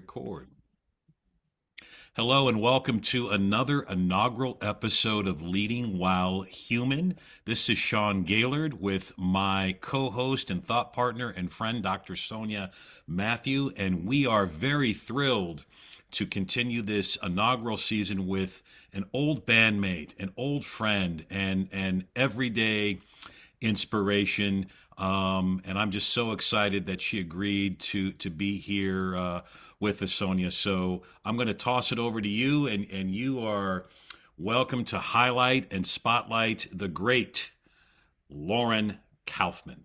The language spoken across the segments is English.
Record. Hello and welcome to another inaugural episode of Leading While Human. This is Sean Gaillard with my co-host and thought partner and friend, Dr. Sonia Matthew, and we are very thrilled to continue this inaugural season with an old bandmate, an old friend, and everyday inspiration. And I'm just so excited that she agreed to be here with us, Sonia. So I'm going to toss it over to you, and you are welcome to highlight and spotlight the great Lauren Kaufman.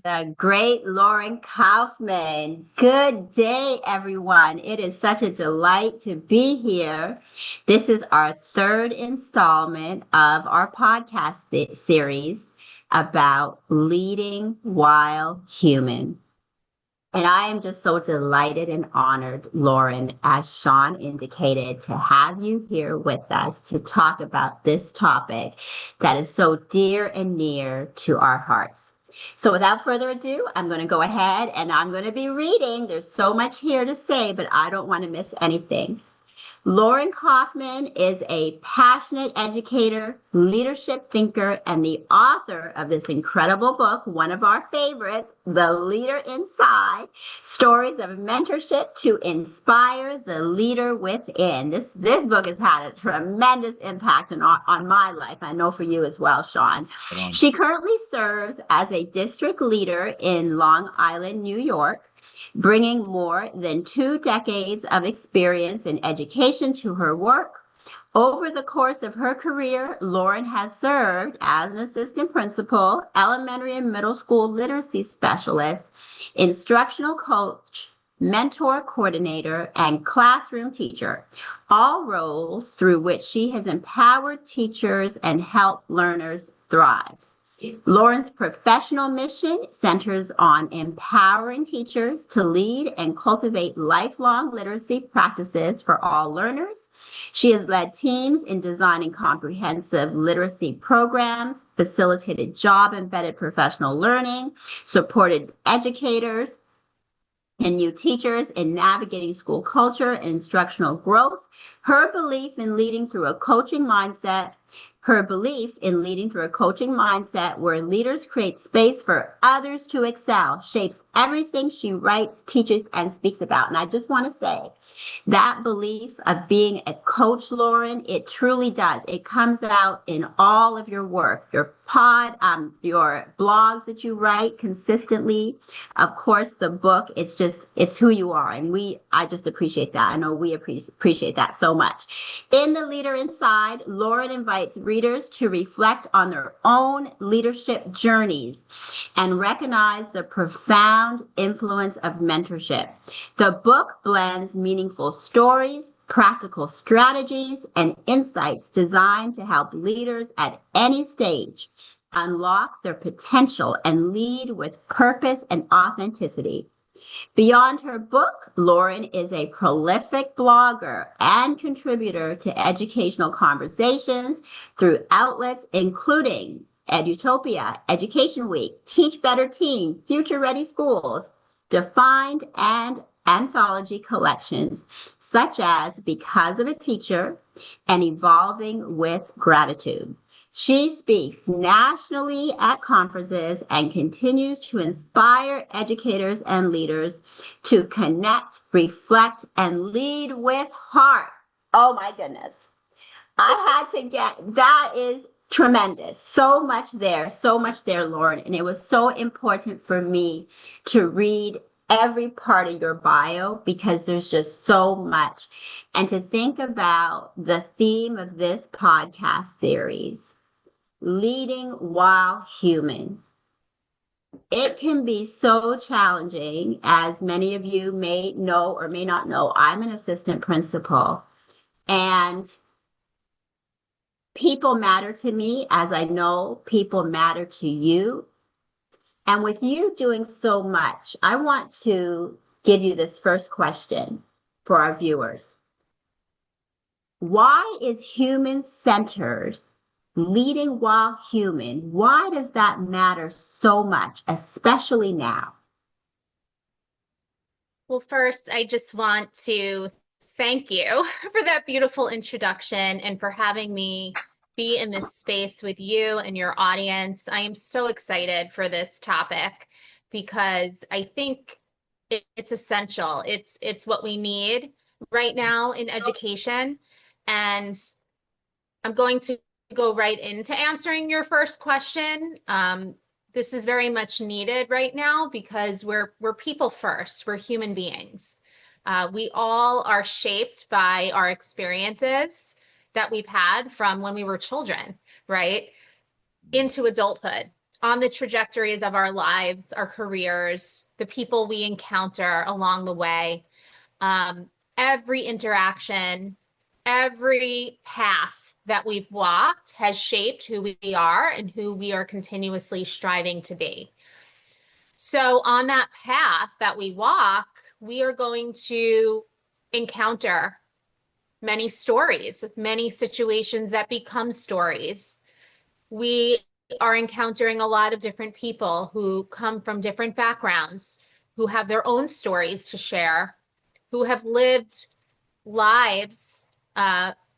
The great Lauren Kaufman. Good day, everyone. It is such a delight to be here. This is our third installment of our podcast series about leading while human. And I am just so delighted and honored, Lauren, as Sean indicated, to have you here with us to talk about this topic that is so dear and near to our hearts. So without further ado, I'm going to go ahead and I'm going to be reading. There's so much here to say, but I don't want to miss anything. Lauren Kaufman is a passionate educator, leadership thinker, and the author of this incredible book, one of our favorites, The Leader Inside, Stories of Mentorship to Inspire the Leader Within. This book has had a tremendous impact on my life. I know for you as well, Sean. She currently serves as a district leader in Long Island, New York, bringing more than 2 decades of experience in education to her work. Over the course of her career, Lauren has served as an assistant principal, elementary and middle school literacy specialist, instructional coach, mentor coordinator, and classroom teacher, all roles through which she has empowered teachers and helped learners thrive. Lauren's professional mission centers on empowering teachers to lead and cultivate lifelong literacy practices for all learners. She has led teams in designing comprehensive literacy programs, facilitated job-embedded professional learning, supported educators and new teachers in navigating school culture and instructional growth. Her belief in leading through a coaching mindset where leaders create space for others to excel shapes everything she writes, teaches, and speaks about. And I just want to say that belief of being a coach, Lauren, it truly does. It comes out in all of your work, your blogs that you write consistently. Of course, the book, it's who you are. And I just appreciate that. I know we appreciate that so much. In The Leader Inside, Lauren invites readers to reflect on their own leadership journeys and recognize the profound influence of mentorship. The book blends meaningful stories, practical strategies, and insights designed to help leaders at any stage unlock their potential and lead with purpose and authenticity. Beyond her book, Lauren is a prolific blogger and contributor to educational conversations through outlets including Edutopia, Education Week, Teach Better Teen, Future Ready Schools, Defined, and anthology collections such as Because of a Teacher and Evolving with Gratitude. She speaks nationally at conferences and continues to inspire educators and leaders to connect, reflect, and lead with heart. Oh my goodness. That is tremendous. So much there, Lauren. And it was so important for me to read every part of your bio because there's just so much. And to think about the theme of this podcast series, leading while human. It can be so challenging, as many of you may know or may not know. I'm an assistant principal, and people matter to me, as I know people matter to you. And with you doing so much, I want to give you this first question for our viewers. Why is human-centered leading while human? Why does that matter so much, especially now? Well, first, I just want to thank you for that beautiful introduction and for having me be in this space with you and your audience. I am so excited for this topic because I think it's essential. It's what we need right now in education. And I'm going to go right into answering your first question. This is very much needed right now because we're people first. We're human beings. We all are shaped by our experiences that we've had from when we were children, right, into adulthood, on the trajectories of our lives, our careers, the people we encounter along the way. Every interaction, every path that we've walked has shaped who we are and who we are continuously striving to be. So, on that path that we walk, we are going to encounter many stories, many situations that become stories. We are encountering a lot of different people who come from different backgrounds, who have their own stories to share, who have lived lives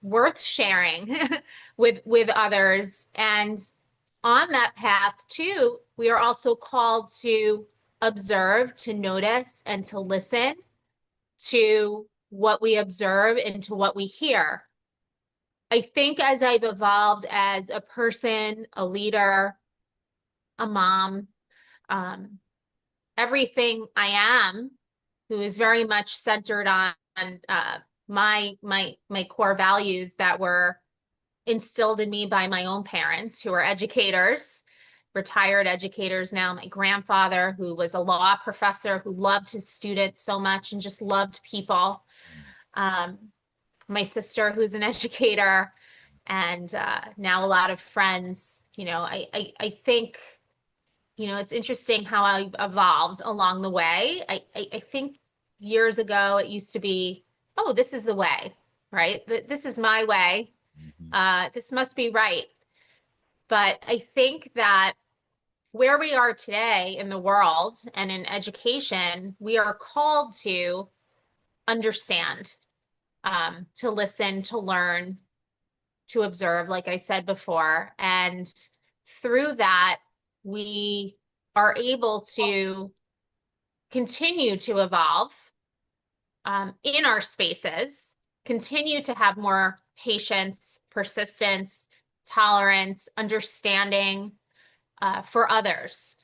worth sharing with others. And on that path too, we are also called to observe, to notice, and to listen to what we observe and to what we hear. I think as I've evolved as a person, a leader, a mom, um, everything I am, who is very much centered on my core values that were instilled in me by my own parents, who are educators, retired educators now. My grandfather, who was a law professor, who loved his students so much and just loved people. Um, my sister, who's an educator, and now a lot of friends. I think it's interesting how I've evolved along the way. I think years ago it used to be, oh, this is the way, right? This is my way. Mhm. This must be right. But I think that where we are today in the world and in education, we are called to understand, to listen, to learn, to observe, like I said before. And through that, we are able to continue to evolve in our spaces, continue to have more patience, persistence, tolerance, understanding for others.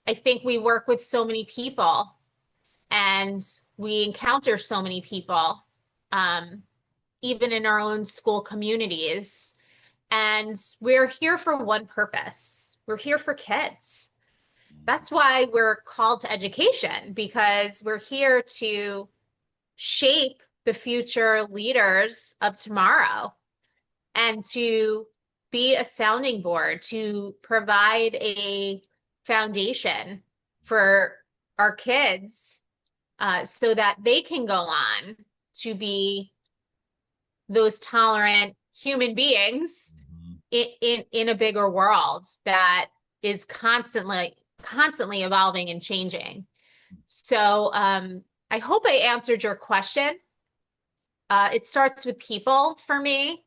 I think we work with so many people and we encounter so many people, um, even in our own school communities. And we're here for one purpose. We're here for kids. That's why we're called to education, because we're here to shape the future leaders of tomorrow and to be a sounding board, to provide a foundation for our kids so that they can go on to be those tolerant human beings Mhm. in a bigger world that is constantly evolving and changing. So I hope I answered your question. It starts with people for me.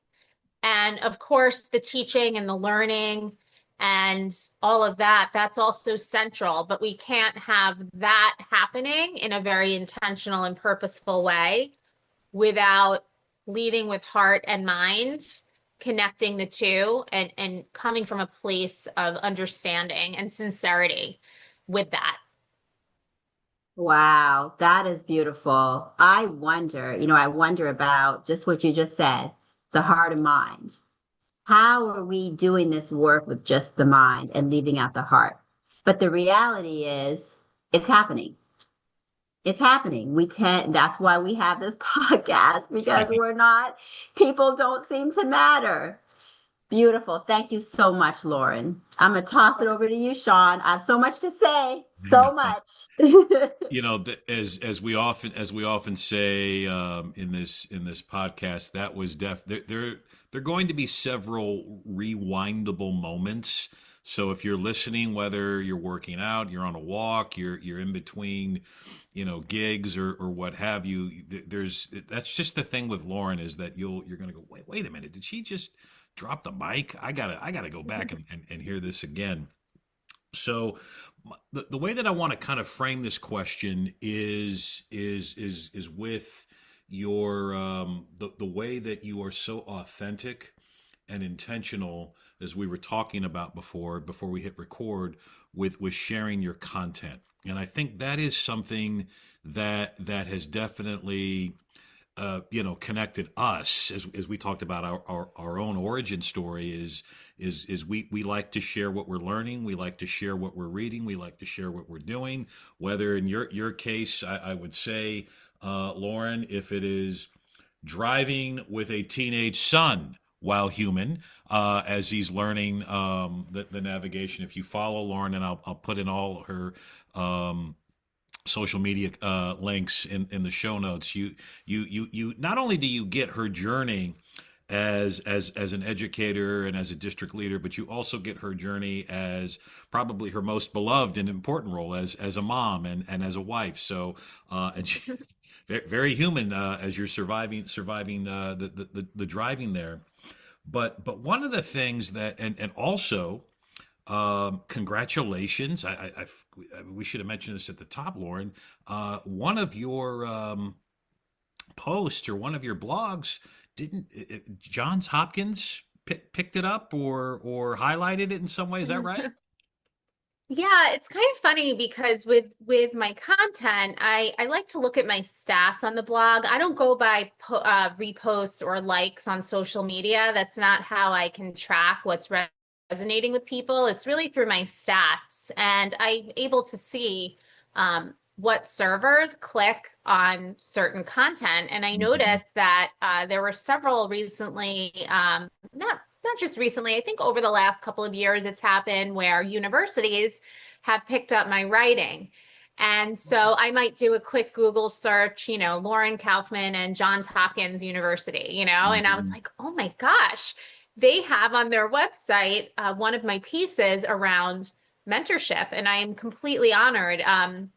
And of course, the teaching and the learning and all of that, that's also central. But we can't have that happening in a very intentional and purposeful way without leading with heart and mind, connecting the two, and coming from a place of understanding and sincerity with that. Wow, that is beautiful. I wonder about just what you just said, the heart and mind. How are we doing this work with just the mind and leaving out the heart? But the reality is, it's happening. It's happening. That's why we have this podcast because people don't seem to matter. Beautiful. Thank you so much, Lauren. I'm going to toss it over to you, Sean. I have so much to say. So much. As we often say in this podcast, that was there. There are going to be several rewindable moments So if you're listening, whether you're working out, you're on a walk, you're in between, gigs or what have you, there's that's just the thing with Lauren is that you're going to go, wait a minute, did she just drop the mic? I gotta go back and hear this again. So the way that I want to kind of frame this question is with your the way that you are so authentic and intentional, as we were talking about before we hit record, with sharing your content. And I think that is something that has definitely connected us as we talked about our own origin story is we like to share what we're learning. We like to share what we're reading. We like to share what we're doing. Whether in your case, I would say, Lauren, if it is driving with a teenage son while human, as he's learning the navigation. If you follow Lauren, and I'll put in all her social media links in the show notes. You not only do you get her journey as an educator and as a district leader, but you also get her journey as probably her most beloved and important role as a mom and as a wife. So and she, very human as you're surviving the driving there. But one of the things that and also congratulations. We should have mentioned this at the top, Lauren. One of your posts or one of your blogs didn't Johns Hopkins picked it up or highlighted it in some way. Is that right? Yeah, it's kind of funny because with my content, I like to look at my stats on the blog. I don't go by reposts or likes on social media. That's not how I can track what's resonating with people. It's really through my stats, and I'm able to see what servers click on certain content. And I Mhm. noticed that there were several recently, not just recently, I think over the last couple of years, it's happened where universities have picked up my writing. And so I might do a quick Google search, Lauren Kaufman and Johns Hopkins University, and I was Mhm. like, oh my gosh, they have on their website one of my pieces around mentorship, and I am completely honored.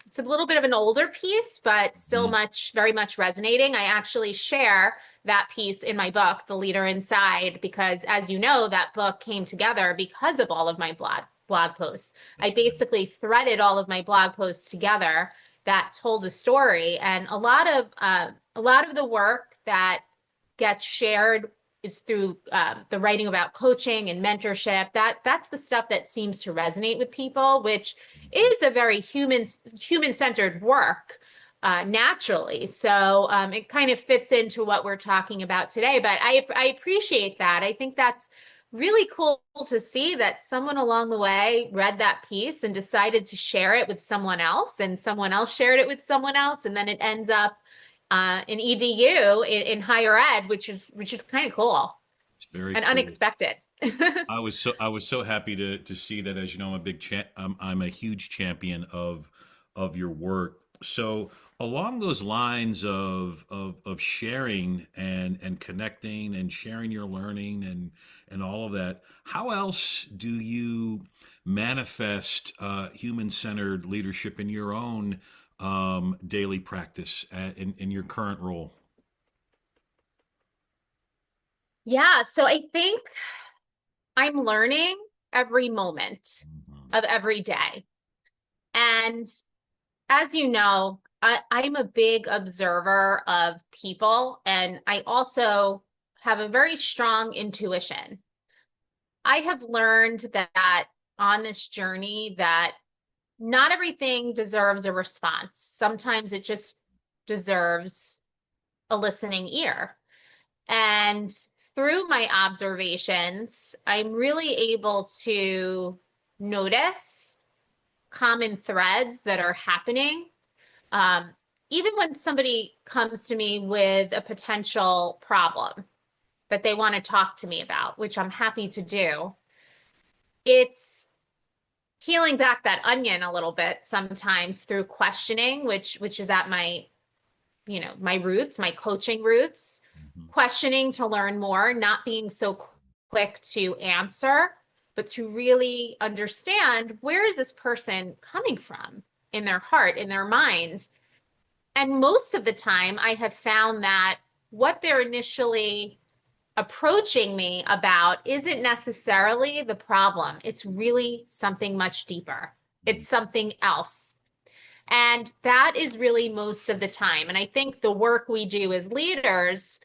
It's a little bit of an older piece, but still Mhm. very much resonating. I actually share that piece in my book, The Leader Inside, because as you know, that book came together because of all of my blog posts. I That's right. basically threaded all of my blog posts together that told a story, and a lot of the work that gets shared is through the writing about coaching and mentorship. That's the stuff that seems to resonate with people, which is a very human centered work naturally. So it kind of fits into what we're talking about today. But I appreciate that. I think that's really cool to see that someone along the way read that piece and decided to share it with someone else, and someone else shared it with someone else, and then it ends up in EDU in higher ed, which is kind of cool It's very and cool. unexpected. I was so happy to see that. As you know, I'm a huge champion of your work. So along those lines of sharing and connecting and sharing your learning and all of that, how else do you manifest human-centered leadership in your own daily practice in your current role? Yeah, so I think I'm learning every moment Mhm. of every day. And as you know, I'm a big observer of people, and I also have a very strong intuition. I have learned that on this journey that not everything deserves a response. Sometimes it just deserves a listening ear. And through my observations, I'm really able to notice common threads that are happening. Um, Even when somebody comes to me with a potential problem that they want to talk to me about, which I'm happy to do, it's peeling back that onion a little bit sometimes through questioning, which is at my roots, my coaching roots, Mhm. questioning to learn more, not being so quick to answer. but to really understand, where is this person coming from in their heart, in their mind? And most of the time, I have found that what they're initially approaching me about isn't necessarily the problem. It's really something much deeper. It's something else. And that is really most of the time. And I think the work we do as leaders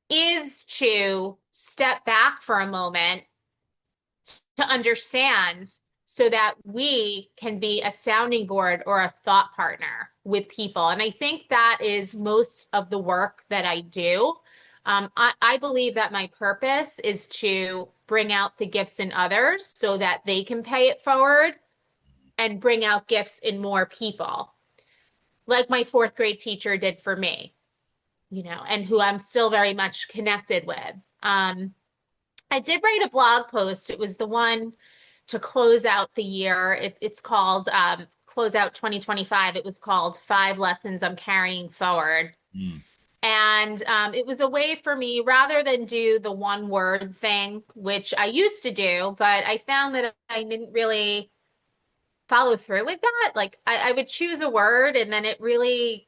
is to step back for a moment to understand so that we can be a sounding board or a thought partner with people. And I think that is most of the work that I do. I believe that my purpose is to bring out the gifts in others so that they can pay it forward and bring out gifts in more people, like my fourth grade teacher did for me, and who I'm still very much connected with. I did write a blog post. It was the one to close out the year. It's called Close Out 2025. It was called 5 Lessons I'm Carrying Forward. Mm. And it was a way for me, rather than do the one word thing, which I used to do, but I found that I didn't really follow through with that. Like I would choose a word and then it really,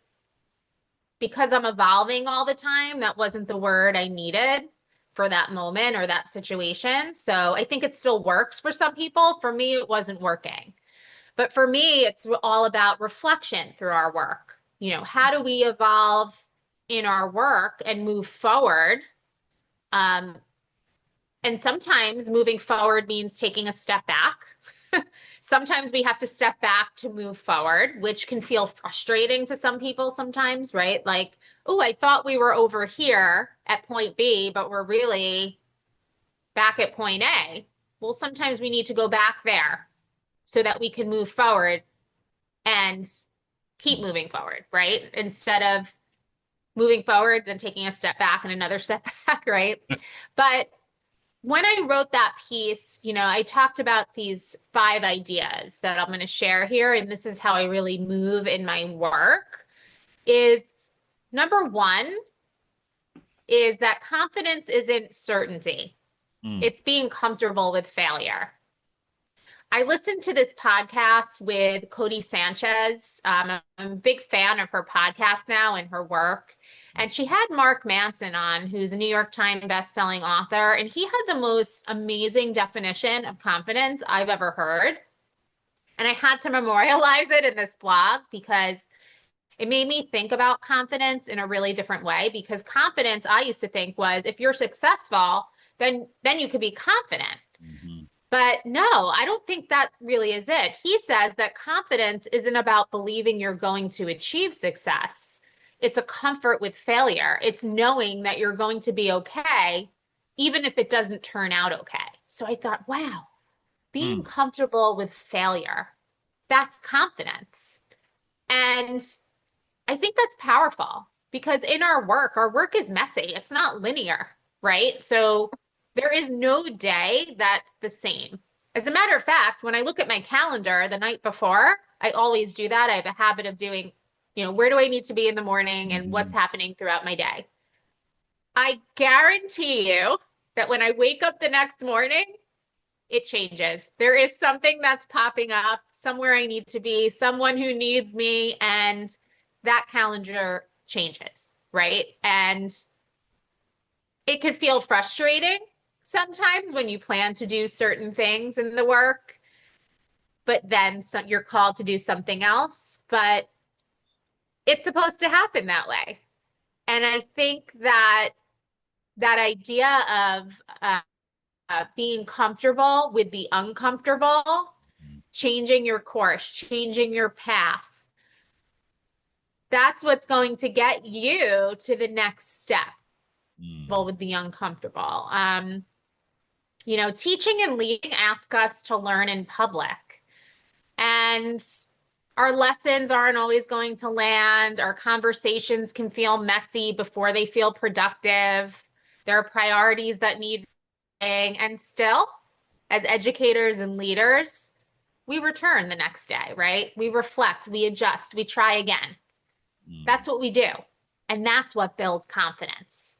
because I'm evolving all the time, that wasn't the word I needed for that moment or that situation. So I think it still works for some people. For me, it wasn't working. But for me, it's all about reflection through our work. How do we evolve in our work and move forward? And sometimes moving forward means taking a step back. Sometimes we have to step back to move forward, which can feel frustrating to some people sometimes, right? Like, oh, I thought we were over here at point B, but we're really back at point A. Well, sometimes we need to go back there so that we can move forward and keep moving forward, right? Instead of moving forward, then taking a step back and another step back, right? But when I wrote that piece, I talked about these 5 ideas that I'm going to share here, and this is how I really move in my work, is number 1 is that confidence isn't certainty. It's being comfortable with failure. I listened to this podcast with Cody Sanchez. I'm a big fan of her podcast now and her work. And she had Mark Manson on, who's a New York Times bestselling author. And he had the most amazing definition of confidence I've ever heard. And I had to memorialize it in this blog because it made me think about confidence in a really different way. Because confidence, I used to think, was if you're successful, then you could be confident. Mm-hmm. But no, I don't think that really is it. He says that confidence isn't about believing you're going to achieve success. It's a comfort with failure. It's knowing that you're going to be okay, even if it doesn't turn out okay. So I thought, wow, being comfortable with failure, that's confidence. And I think that's powerful because in our work is messy. It's not linear, right? So there is no day that's the same. As a matter of fact, when I look at my calendar the night before, I always do that. I have a habit of doing, where do I need to be in the morning and what's happening throughout my day. I guarantee you that when I wake up the next morning, it changes. There is something that's popping up, somewhere I need to be, someone who needs me, and that calendar changes, right? And it could feel frustrating sometimes when you plan to do certain things in the work, but then you're called to do something else. But it's supposed to happen that way. And I think that idea of being comfortable with the uncomfortable, changing your course, changing your path, that's what's going to get you to the next step. With the uncomfortable. Teaching and leading ask us to learn in public. And our lessons aren't always going to land. Our conversations can feel messy before they feel productive. There are priorities that need doing. And still, as educators and leaders, we return the next day, right? We reflect, we adjust, we try again. That's what we do. And that's what builds confidence.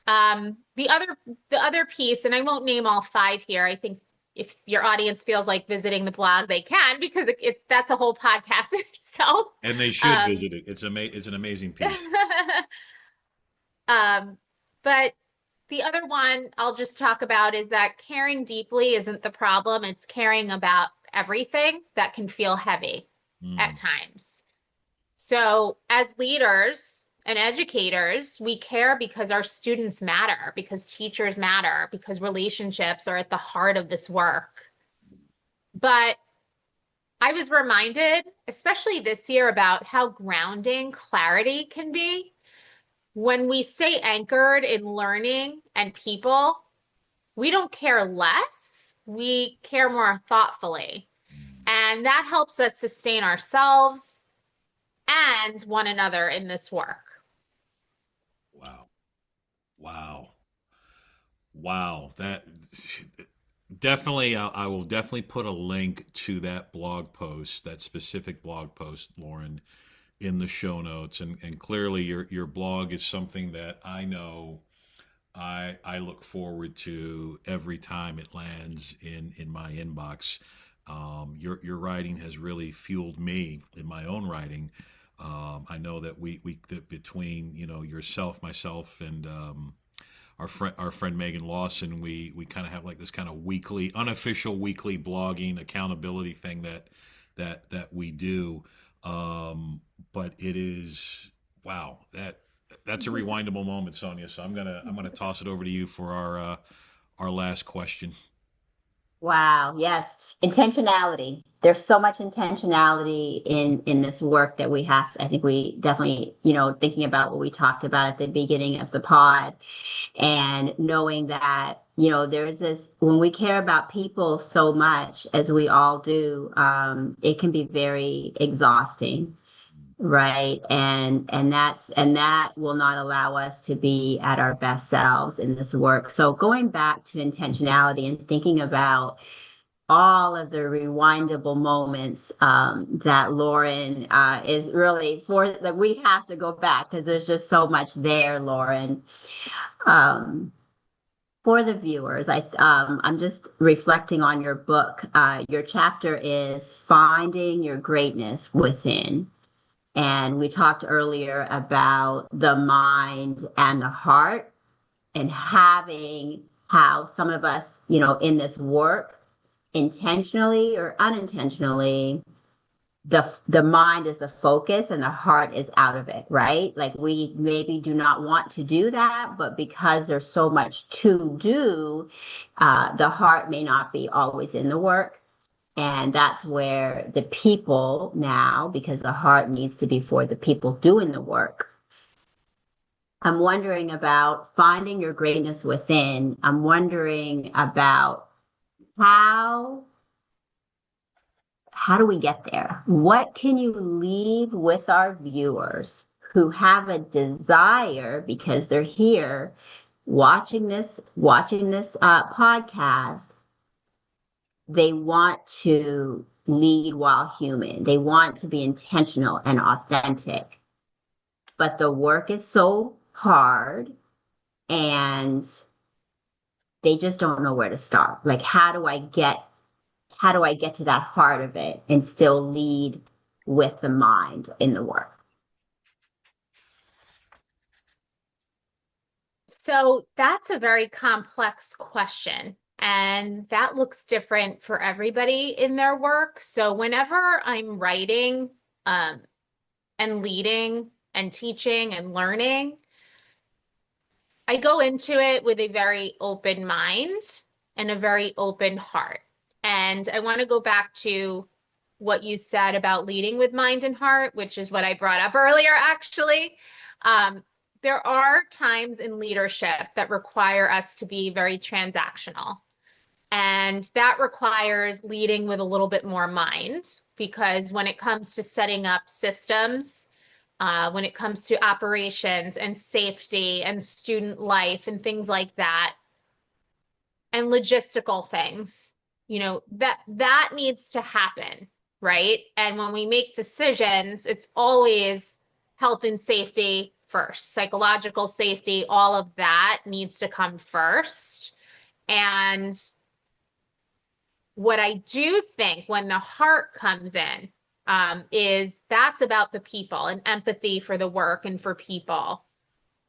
The other piece, and I won't name all five here. I think if your audience feels like visiting the blog, they can, because it's that's a whole podcast in itself. And they should Um, visit it. It's an amazing piece. but the other one I'll just talk about is that caring deeply isn't the problem. It's caring about everything that can feel heavy at Mm, times. So, as leaders and educators, we care because our students matter, because teachers matter, because relationships are at the heart of this work. But I was reminded, especially this year, about how grounding clarity can be. When we stay anchored in learning and people, we don't care less, we care more thoughtfully. mm. And that helps us sustain ourselves and one another in this work. Wow. Wow. Wow. That definitely, I will definitely put a link to that blog post, that specific blog post, Lauren, in the show notes. And clearly, your blog is something that I know I look forward to every time it lands in my inbox. Your writing has really fueled me in my own writing. I know that we that between yourself, myself, and our friend Megan Lawson, we kind of have like this kind of weekly, unofficial weekly blogging accountability thing that we do. But it is, wow, that's a rewindable moment, Sonia. So I'm gonna toss it over to you for our last question. Wow, yes. Intentionality. There's so much intentionality in this work that we have to, I think we definitely, thinking about what we talked about at the beginning of the pod and knowing that, there's this when we care about people so much as we all do, it can be very exhausting. Right. And that will not allow us to be at our best selves in this work. So going back to intentionality and thinking about all of the rewindable moments that Lauren is really for that we have to go back because there's just so much there, Lauren. Um, for the viewers, I'm just reflecting on your book. Your chapter is Finding Your Greatness Within. And we talked earlier about the mind and the heart and having how some of us, in this work, intentionally or unintentionally, the mind is the focus and the heart is out of it, right? Like we maybe do not want to do that, but because there's so much to do, the heart may not be always in the work. And that's where the people now, because the heart needs to be for the people doing the work. I'm wondering about finding your greatness within. I'm wondering about how how do we get there? What can you leave with our viewers who have a desire because they're here watching this podcast. They want to lead while human. They want to be intentional and authentic. But the work is so hard and they just don't know where to start. Like how do I get to that heart of it and still lead with the mind in the work? So that's a very complex question. And that looks different for everybody in their work. So whenever I'm writing um, and leading and teaching and learning, I go into it with a very open mind and a very open heart. And I want to go back to what you said about leading with mind and heart, which is what I brought up earlier, actually. Um, there are times in leadership that require us to be very transactional. And that requires leading with a little bit more mind, because when it comes to setting up systems, when it comes to operations and safety and student life and things like that, and logistical things, that needs to happen, right? And when we make decisions, it's always health and safety first. Psychological safety, all of that needs to come first. And what I do think when the heart comes in, is that's about the people and empathy for the work and for people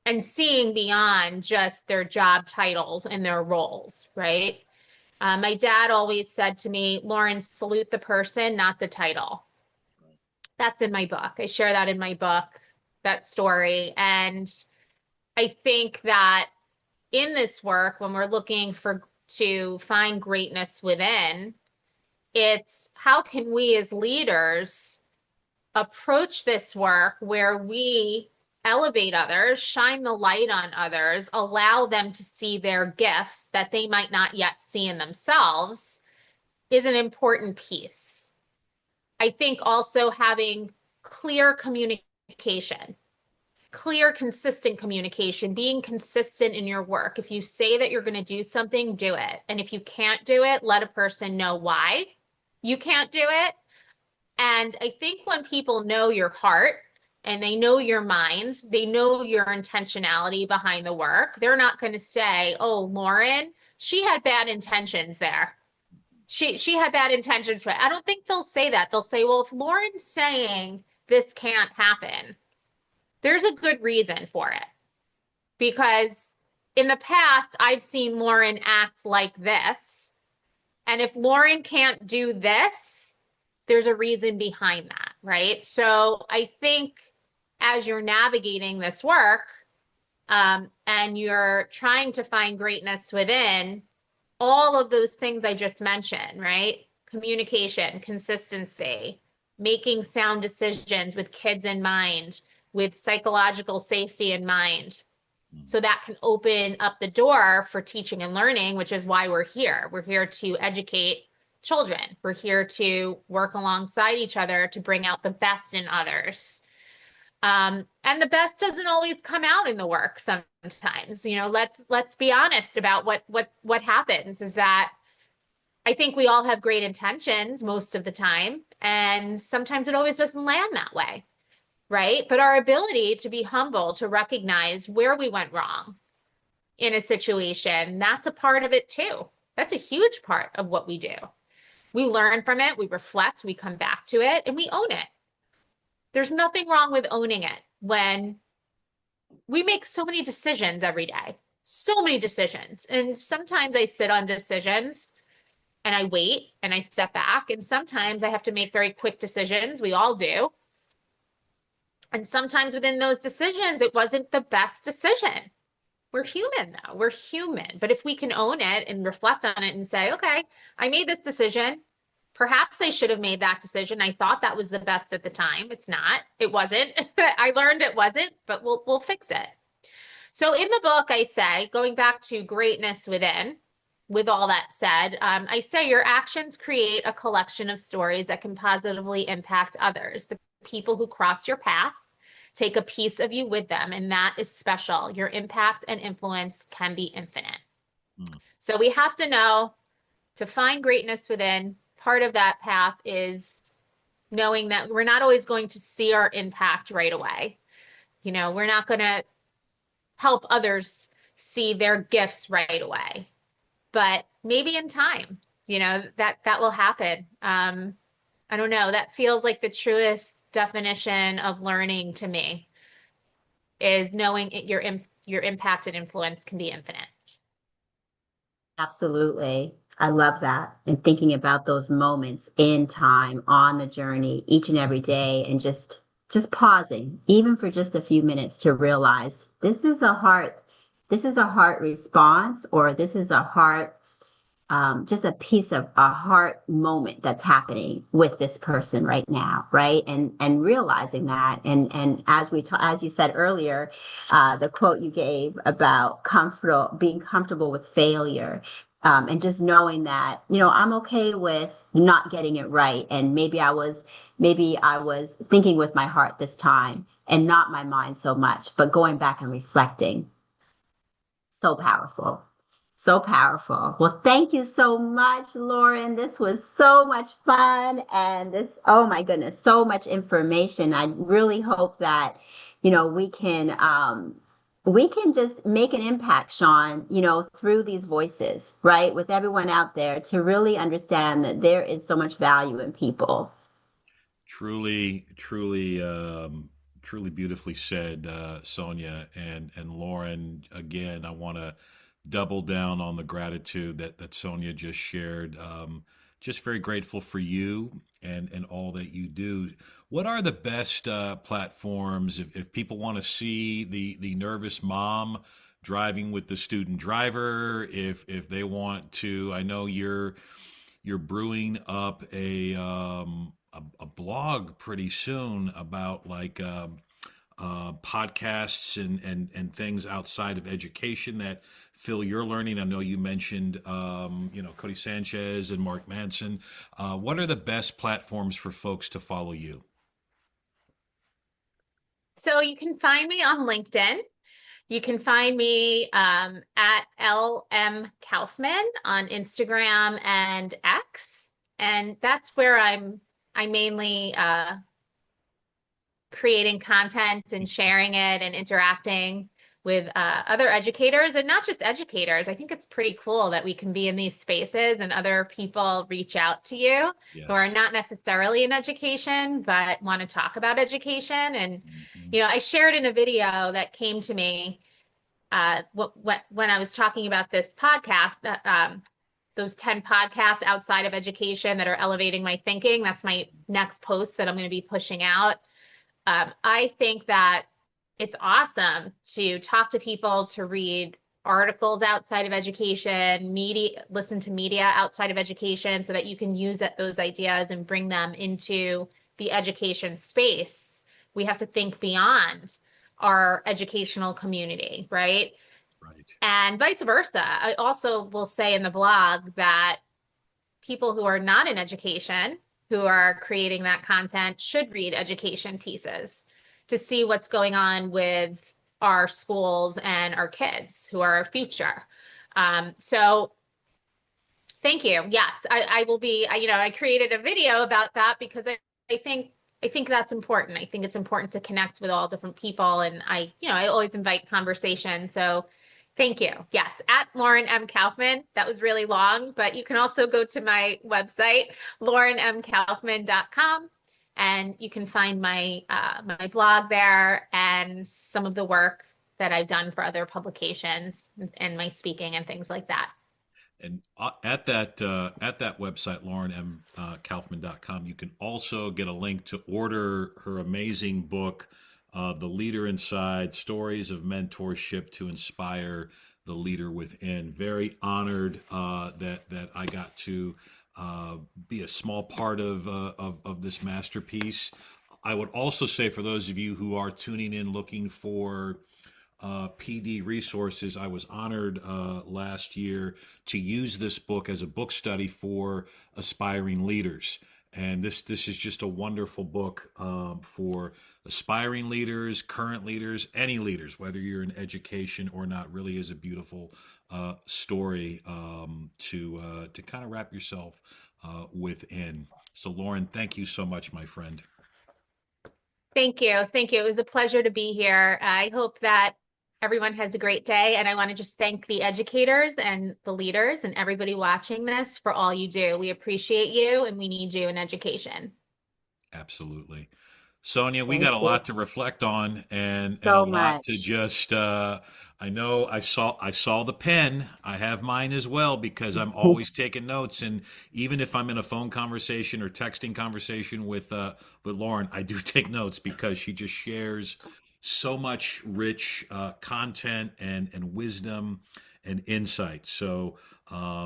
and seeing beyond just their job titles and their roles, right? My dad always said to me, Lauren, salute the person, not the title. That's in my book. I share that in my book, that story. And I think that in this work, when we're looking to find greatness within, it's how can we as leaders approach this work where we elevate others, shine the light on others, allow them to see their gifts that they might not yet see in themselves is an important piece. I think also having clear communication, clear, consistent communication, being consistent in your work. If you say that you're going to do something, do it. And if you can't do it, let a person know why you can't do it. And I think when people know your heart and they know your mind, they know your intentionality behind the work, they're not going to say, oh, Lauren, she had bad intentions there. She had bad intentions, but I don't think they'll say that. They'll say, well, if Lauren's saying this can't happen, there's a good reason for it. Because in the past, I've seen Lauren act like this. And if Lauren can't do this, there's a reason behind that, right? So I think as you're navigating this work, and you're trying to find greatness within, all of those things I just mentioned, right? Communication, consistency, making sound decisions with kids in mind, with psychological safety in mind. So that can open up the door for teaching and learning, which is why we're here. We're here to educate children. We're here to work alongside each other to bring out the best in others. And the best doesn't always come out in the work sometimes. You know, let's be honest about what happens is that I think we all have great intentions most of the time, and sometimes it always doesn't land that way, right? But our ability to be humble, to recognize where we went wrong in a situation, that's a part of it too. That's a huge part of what we do. We learn from it, we reflect, we come back to it, and we own it. There's nothing wrong with owning it when we make so many decisions every day, so many decisions. And sometimes I sit on decisions and I wait and I step back. And sometimes I have to make very quick decisions. We all do. And sometimes within those decisions, it wasn't the best decision. We're human though. We're human. But if we can own it and reflect on it and say, okay, I made this decision. Perhaps I should have made that decision. I thought that was the best at the time. It's not. It wasn't. I learned it wasn't, but we'll fix it. So in the book, I say, going back to greatness within, with all that said, I say your actions create a collection of stories that can positively impact others. The people who cross your path take a piece of you with them, and that is special. Your impact and influence can be infinite. So we have to know to find greatness within. Part of that path is knowing that we're not always going to see our impact right away. You know, we're not going to help others see their gifts right away, but maybe in time, you know, that will happen. I don't know. That feels like the truest definition of learning to me is knowing your impact and influence can be infinite. Absolutely. I love that. And thinking about those moments in time on the journey each and every day and just pausing, even for just a few minutes to realize this is a heart response, or this is a heart just a piece of a heart moment that's happening with this person right now, right? And realizing that, and as you said earlier, the quote you gave about being comfortable with failure, and just knowing that I'm okay with not getting it right, and maybe I was thinking with my heart this time and not my mind so much, but going back and reflecting. So powerful. So powerful. Well, thank you so much, Lauren. This was so much fun. And oh my goodness, so much information. I really hope that, we can just make an impact, Sean, through these voices, right? With everyone out there to really understand that there is so much value in people. Truly, truly, truly beautifully said, Sonia and Lauren. Again, I want to double down on the gratitude that Sonia just shared. Just very grateful for you and all that you do. What are the best platforms if people want to see the nervous mom driving with the student driver? If they want to, I know you're brewing up a blog pretty soon about like podcasts and things outside of education that fill your learning. I know you mentioned Cody Sanchez and Mark Manson. What are the best platforms for folks to follow you? So you can find me on LinkedIn. You can find me at LM Kaufman on Instagram and X. And that's where I mainly creating content and sharing it and interacting with other educators, and not just educators. I think it's pretty cool that we can be in these spaces and other people reach out to you who are Yes. not necessarily in education, but want to talk about education. And, Mhm. I shared in a video that came to me when I was talking about this podcast, those 10 podcasts outside of education that are elevating my thinking. That's my next post that I'm going to be pushing out. I think that it's awesome to talk to people, to read articles outside of education, media, listen to media outside of education so that you can use those ideas and bring them into the education space. We have to think beyond our educational community, right? Right. And vice versa. I also will say in the blog that people who are not in education, who are creating that content, should read education pieces to see what's going on with our schools and our kids who are our future. So thank you. Yes, I will be, I created a video about that because I think I think that's important. I think it's important to connect with all different people. And I always invite conversation. So thank you. Yes, at Lauren M. Kaufman. That was really long, but you can also go to my website, laurenmkaufman.com, and you can find my blog there and some of the work that I've done for other publications and my speaking and things like that. And at that website, laurenmkaufman.com, you can also get a link to order her amazing book, The Leader Inside: Stories of Mentorship to Inspire the Leader Within. Very honored that I got to be a small part of this masterpiece. I would also say for those of you who are tuning in looking for PD resources. I was honored last year to use this book as a book study for aspiring leaders. And this is just a wonderful book for aspiring leaders, current leaders, any leaders, whether you're in education or not. Really is a beautiful story to kind of wrap yourself within. So, Lauren, thank you so much, my friend. Thank you. Thank you. It was a pleasure to be here. I hope that everyone has a great day. And I want to just thank the educators and the leaders and everybody watching this for all you do. We appreciate you and we need you in education. Absolutely. Sonia, we Thank got a you lot to reflect on and a so lot to much. just I know I saw the pen. I have mine as well because I'm always taking notes, and even if I'm in a phone conversation or texting conversation with Lauren, I do take notes because she just shares so much rich content and wisdom and insight. So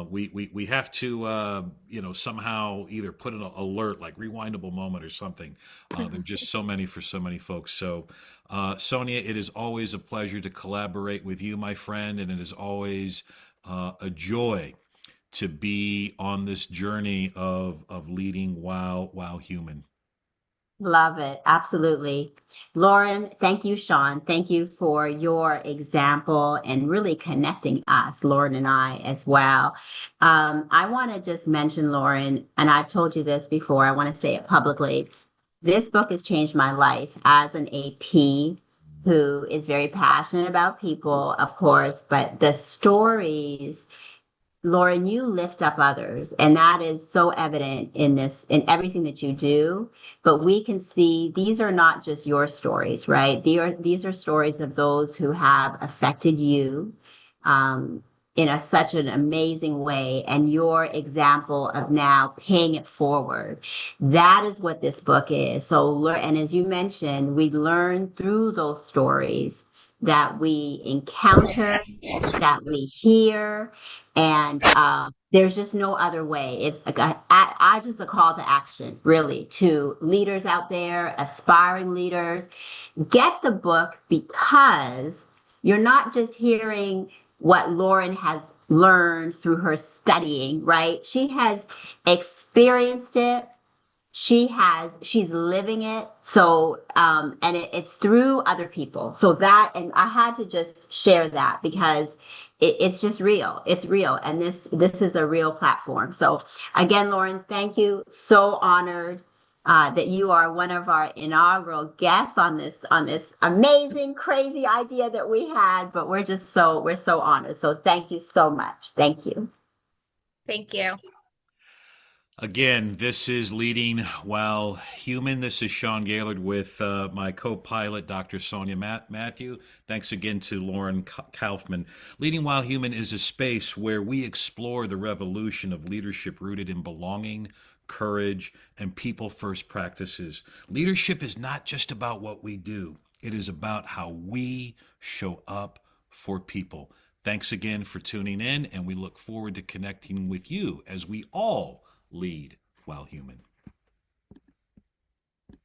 we have to somehow either put an alert like rewindable moment or something. There's just so many for so many folks. So Sonia, it is always a pleasure to collaborate with you, my friend, and it is always a joy to be on this journey of leading while human. Love it. Absolutely. Lauren, thank you, Sean. Thank you for your example and really connecting us, Lauren and I, as well. I want to just mention, Lauren, and I've told you this before, I want to say it publicly. This book has changed my life as an AP. who is very passionate about people, of course, but the stories, Lauren, you lift up others, and that is so evident in in everything that you do. But we can see these are not just your stories, right? These are stories of those who have affected you, um, in such an amazing way, and your example of now paying it forward. That is what this book is. So, and as you mentioned, we learn through those stories that we encounter, that we hear, and there's just no other way. It's like I just a call to action, really, to leaders out there, aspiring leaders. Get the book because you're not just hearing what Lauren has learned through her studying, right? She has experienced it, she's living it. So and it's through other people, so that, and I had to just share that because it's just real, it's real, and this is a real platform. So again, Lauren, thank you. So honored that you are one of our inaugural guests on this amazing crazy idea that we had, but we're so honored. So thank you so much. Thank you. Thank you. Again, this is Leading While Human. This is Sean Gaillard with my co-pilot, Dr. Sonia Matthew. Thanks again to Lauren Kaufman. Leading While Human is a space where we explore the revolution of leadership rooted in belonging, courage, and people-first practices. Leadership is not just about what we do. It is about how we show up for people. Thanks again for tuning in, and we look forward to connecting with you as we all lead while human.